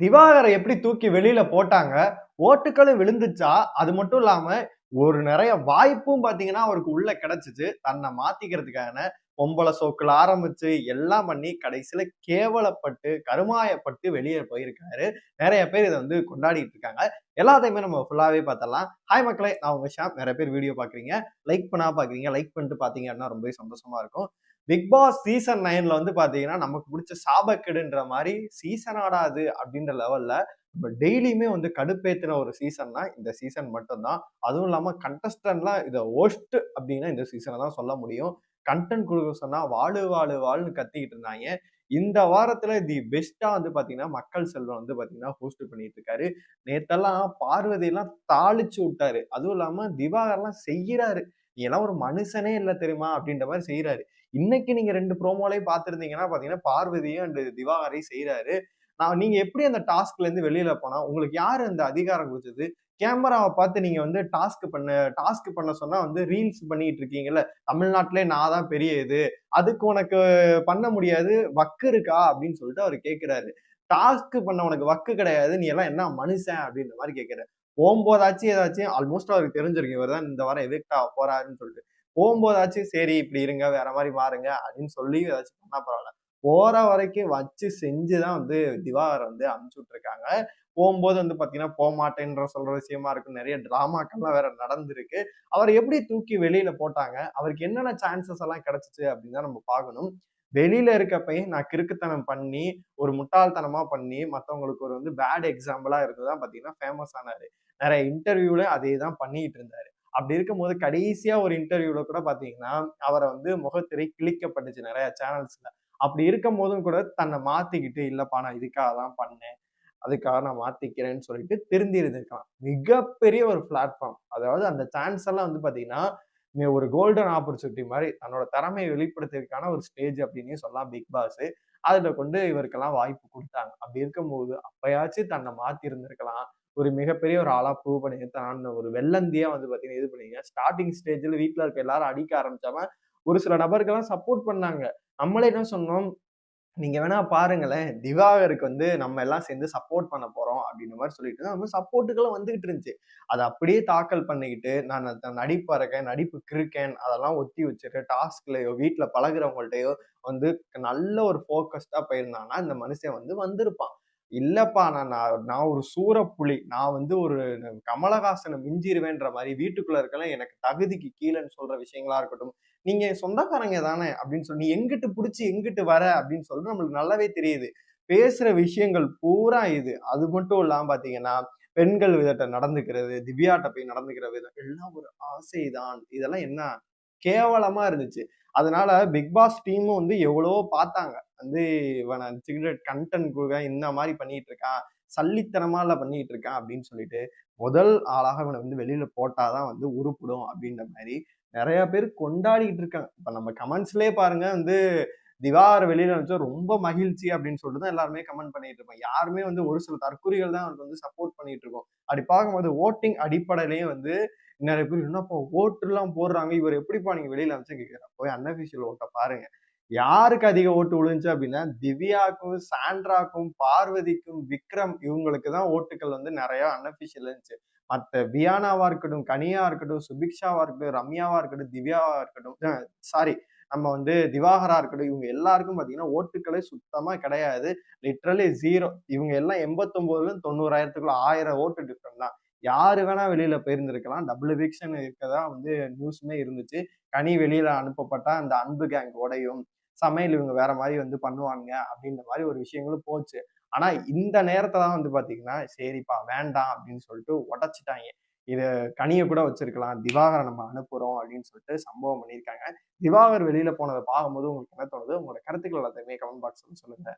திவாகரை எப்படி தூக்கி வெளியில போட்டாங்க, ஓட்டுக்களும் விழுந்துச்சா, அது மட்டும் இல்லாம ஒரு நிறைய வாய்ப்பும் பாத்தீங்கன்னா அவருக்கு உள்ள கிடைச்சுச்சு. தன்னை மாத்திக்கிறதுக்கான பொம்பள சோக்குல ஆரம்பிச்சு எல்லாம் பண்ணி கடைசியில கேவலப்பட்டு, கருமாயப்பட்டு வெளியே போயிருக்காரு. நிறைய பேர் இதை வந்து கொண்டாடிட்டு இருக்காங்க. எல்லாத்தையுமே நம்ம ஃபுல்லாவே பார்த்தரலாம். ஹாய் மக்களே, நான் உங்க ஷாம். நிறைய பேர் வீடியோ பாக்குறீங்க. லைக் பண்ணாம பாக்குறீங்க. லைக் பண்ணிட்டு பாத்தீங்க அப்படின்னா ரொம்பவே சந்தோஷமா இருக்கும். பிக் பாஸ் சீசன் 9ல வந்து பாத்தீங்கன்னா நமக்கு பிடிச்ச சாபக்கேடுன்ற மாதிரி சீசன் ஆடாது அப்படின்ற லெவல்ல இப்ப டெய்லியுமே வந்து கடுப்பேத்தின ஒரு சீசன்னா இந்த சீசன் மட்டும்தான். அதுவும் இல்லாம கண்டஸ்டன்ட்லாம் இதை ஒஸ்ட் அப்படின்னா இந்த சீசனை தான் சொல்ல முடியும். கண்டென்ட் கொடுக்க சொன்னா வாழு வாழு வாழுன்னு கத்திக்கிட்டு இருந்தாங்க. இந்த வாரத்துல தி பெஸ்டா வந்து பாத்தீங்கன்னா மக்கள் செல்வம் வந்து பாத்தீங்கன்னா ஹோஸ்ட் பண்ணிட்டு இருக்காரு. நேத்தெல்லாம் பார்வதி எல்லாம் தாளிச்சு விட்டாரு. அதுவும் இல்லாம திவாகர்லாம் செய்யறாரு. நீ எல்லாம் ஒரு மனுஷனே இல்ல தெரியுமா அப்படின்ற மாதிரி செய்யறாரு. இன்னைக்கு நீங்க 2 ப்ரோமோலையும் பார்த்திருந்தீங்கன்னா பாத்தீங்கன்னா பார்வதியும் அண்ட் திவாகரையும் செய்யறாரு. நீங்க எப்படி அந்த டாஸ்க்ல இருந்து வெளியில போனா உங்களுக்கு யாரு அந்த அதிகாரம் கொடுத்தது? கேமராவை பார்த்து நீங்க வந்து டாஸ்க் பண்ண சொன்னா வந்து ரீல்ஸ் பண்ணிட்டு இருக்கீங்கல்ல, தமிழ்நாட்டிலே நான் தான் பெரிய இது, அதுக்கு உனக்கு பண்ண முடியாது, வக்கு இருக்கா அப்படின்னு சொல்லிட்டு அவர் கேட்கிறாரு. டாஸ்க் பண்ண உனக்கு வக்கு கிடையாது, நீ எல்லாம் என்ன மனுஷன் அப்படின்ற மாதிரி கேட்கிறாரு. போகும்போதாச்சும் ஏதாச்சும் ஆல்மோஸ்ட் அவருக்கு தெரிஞ்சிருக்கு இவர் தான் இந்த வாரம் எவிக்ட் ஆக போறாருன்னு சொல்லிட்டு. போகும்போதாச்சும் சரி இப்படி இருங்க, வேற மாதிரி மாறுங்க அப்படின்னு சொல்லி ஏதாச்சும் பண்ணா பரவாயில்ல. போற வரைக்கும் வச்சு செஞ்சுதான் வந்து திவாகர் வந்து அனுப்பிச்சு விட்டுருக்காங்க. போகும்போது வந்து பாத்தீங்கன்னா போமாட்டேன்ற சொல்ற விஷயமா இருக்கும். நிறைய டிராமாக்கள்லாம் வேற நடந்திருக்கு. அவர் எப்படி தூக்கி வெளியில போட்டாங்க, அவருக்கு என்னென்ன சான்சஸ் எல்லாம் கிடைச்சிச்சு அப்படின்னு தான் நம்ம பார்க்கணும். வெளியில இருக்கப்பையும் நான் கிறுக்குத்தனம் பண்ணி, ஒரு முட்டாள்தனமா பண்ணி, மத்தவங்களுக்கு ஒரு வந்து பேட் எக்ஸாம்பிளா இருந்துதான் பாத்தீங்கன்னா ஃபேமஸ் ஆனாரு. நிறைய இன்டர்வியூல அதே தான் பண்ணிட்டு இருந்தாரு. அப்படி இருக்கும்போது கடைசியா ஒரு இன்டர்வியூல கூட பாத்தீங்கன்னா அவரை வந்து முகத்திரை கிழிக்கப்பட்டுச்சு நிறைய சேனல்ஸ்ல. அப்படி இருக்கும் போதும் கூட தன்னை மாத்திக்கிட்டு இல்லப்பா நான் இதுக்காக தான் பண்ணேன், அதுக்காக நான் மாத்திக்கிறேன்னு சொல்லிட்டு திருந்தி இருந்திருக்கலாம். மிகப்பெரிய ஒரு பிளாட்ஃபார்ம். அதாவது அந்த சான்ஸ் எல்லாம் வந்து பாத்தீங்கன்னா ஒரு கோல்டன் ஆப்பர்ச்சுனிட்டி மாதிரி தன்னோட திறமையை வெளிப்படுத்துறதுக்கான ஒரு ஸ்டேஜ் அப்படின்னே சொல்லலாம் பிக் பாஸ். அதுல கொண்டு இவருக்கெல்லாம் வாய்ப்பு கொடுத்தாங்க. அப்படி இருக்கும்போது அப்பயாச்சும் தன்னை மாத்தி இருந்திருக்கலாம். ஒரு மிகப்பெரிய ஒரு ஆளா ப்ரூவ் பண்ணித்தான் ஒரு வெள்ளந்தியா வந்து பாத்தீங்கன்னா இது பண்ணீங்க. ஸ்டார்டிங் ஸ்டேஜ்ல வீட்டுல இருக்க எல்லாரும் அடிக்க ஆரம்பிச்சாம ஒரு சில நபர்கள்லாம் சப்போர்ட் பண்ணாங்க. நம்மளே என்ன சொன்னோம், நீங்க வேணா பாருங்களேன், திவாகருக்கு வந்து நம்ம எல்லாம் சேர்ந்து சப்போர்ட் பண்ண போறோம் அப்படின்ற மாதிரி சொல்லிட்டு நம்ம சப்போர்ட்டுகளும் வந்துகிட்டு இருந்துச்சு. அதை அப்படியே தாக்கல் பண்ணிக்கிட்டு நான் நடிப்பறக்கேன், நடிப்பு கிருக்கேன் அதெல்லாம் ஒத்தி வச்சுட்டு டாஸ்க்லயோ வீட்டுல பழகுறவங்கள்ட்டயோ வந்து நல்ல ஒரு போக்கஸ்டா போயிருந்தாங்கன்னா இந்த மனுஷன் வந்து வந்திருப்பான். இல்லப்பா நான் ஒரு சூரப்புலி, நான் வந்து ஒரு கமலஹாசனை மிஞ்சிருவேன்ற மாதிரி வீட்டுக்குள்ள இருக்கலாம் எனக்கு தகுதிக்கு கீழேன்னு சொல்ற விஷயங்களா இருக்கட்டும். நீங்க சொந்தக்காரங்க தானே அப்படின்னு சொல்லி, நீ எங்கிட்டு புடிச்சு எங்கிட்டு வர அப்படின்னு சொல்லிட்டு நம்மளுக்கு நல்லாவே தெரியுது. பேசுற விஷயங்கள் பூரா இது. அது மட்டும் இல்லாம பாத்தீங்கன்னா, பெண்கள் விதட்ட நடந்துக்கிறது, திவ்யாட்ட போய் நடந்துக்கிற விதம் எல்லாம் ஒரு ஆசைதான். இதெல்லாம் என்ன கேவலமா இருந்துச்சு. அதனால பிக் பாஸ் டீமும் வந்து எவ்வளவோ பார்த்தாங்க. வந்து இவன சிகரெட் கன்டென்ட் குடுக்க இந்த மாதிரி பண்ணிட்டு இருக்கான், சல்லித்தனமால பண்ணிட்டு இருக்கான் அப்படின்னு சொல்லிட்டு, முதல் ஆளாக இவனை வந்து வெளியில போட்டாதான் வந்து உருப்படும் அப்படின்ற மாதிரி நிறைய பேர் கொண்டாடிட்டு இருக்காங்க. இப்ப நம்ம கமெண்ட்ஸ்லயே பாருங்க வந்து திவாகர் வெளியில அனுப்பிச்சா ரொம்ப மகிழ்ச்சி அப்படின்னு சொல்லிட்டு தான் எல்லாருமே கமெண்ட் பண்ணிட்டு இருப்போம். யாருமே வந்து ஒரு சில தற்குறிகள் தான் அவருக்கு வந்து சப்போர்ட் பண்ணிட்டு இருக்கோம். அப்படி பார்க்கும்போது ஓட்டிங் அடிப்படையிலேயே வந்து நிறைய பேர் என்னப்பா ஓட்டு எல்லாம் போடுறாங்க, இவர் எப்படிப்பா நீங்க வெளியில அனுப்பிச்சு கேட்கிறேன். போய் அன்அஃபிஷியல் ஓட்ட பாருங்க. யாருக்கு அதிக ஓட்டு விழுந்துச்சு அப்படின்னா திவ்யாக்கும், சாண்ட்ராக்கும், பார்வதிக்கும், விக்ரம் இவங்களுக்கு தான் ஓட்டுகள் வந்து நிறைய அன்அஃபிஷியல் இருந்துச்சு. மத்த வியானாவா இருக்கட்டும், கனியா இருக்கட்டும், சுபிக்ஷாவா இருக்கட்டும், ரம்யாவா இருக்கட்டும், திவ்யாவா இருக்கட்டும், சாரி நம்ம வந்து திவாகரா இருக்கட்டும், இவங்க எல்லாருக்கும் பாத்தீங்கன்னா ஓட்டுக்களே சுத்தமா கிடையாது. லிட்ரலி 0. இவங்க எல்லாம் 89ல 90,000க்குள்ள 1000 ஓட்டு டிஃபரண்ட் தான். யாரு வேணா வெளியில போயிருந்திருக்கலாம். டபுள் எவிக்ஷன் இருக்கதா வந்து நியூஸுமே இருந்துச்சு. கனி வெளியில அனுப்பப்பட்டா அந்த அன்பு கேங் உடையும். சமையல் இவங்க வேற மாதிரி வந்து பண்ணுவாங்க அப்படின்ற மாதிரி ஒரு விஷயங்களும் போச்சு. ஆனா இந்த நேரத்துல தான் வந்து பாத்தீங்கன்னா சரிப்பா வேண்டாம் அப்படின்னு சொல்லிட்டு உடைச்சிட்டாங்க. இது கனிய கூட வச்சிருக்கலாம், திவாகரை நம்ம அனுப்புறோம் அப்படின்னு சொல்லிட்டு சம்பவம் பண்ணியிருக்காங்க. திவாகர் வெளியில போனதை பார்க்கும்போது உங்களுக்கு என்ன தோணுது? உங்களோட கருத்துக்கள் எல்லாத்தையுமே கமெண்ட் பாக்ஸ்ல சொல்லுங்க.